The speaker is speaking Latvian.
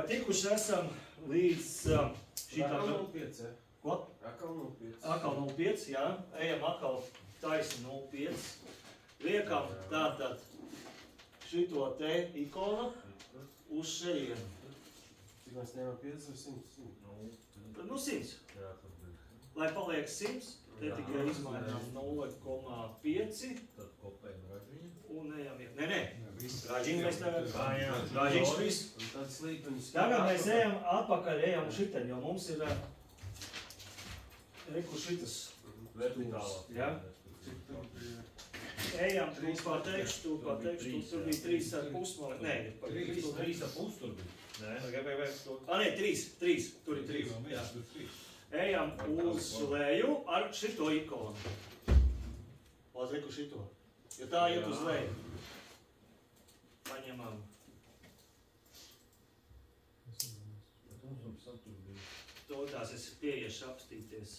Vai tikuši esam līdz šitā... Atkal 05, Ko? Atkal 05. Atkal 05, jā. Ejam atkal taisni 05. Liekam tātad šito te ikonu uz šejienu. Cik mēs ņemam 50 vai 100? Tad 100. Lai paliek 100, te tikai izmainām 0,5. Tad kopējam ražiņu. Un ejam iet. Nē. Ražiņu mēs tagad. Ražiņš viss. Un tad slīpenis. Tagad mēs ejam atpakaļ, ejam šiten, jo mums ir reku šitas. Vertikālā. Jā. Ejam, tu pateikšu, tur bija 3,5, man nē. 3,5 tur bija. Nē, 3, tur ir 3. Ejam uz leju ar šito ikonu. Lāc reku šito. Jo tā iet uz leju. Paņemam. To tās es pieiešu apstīties.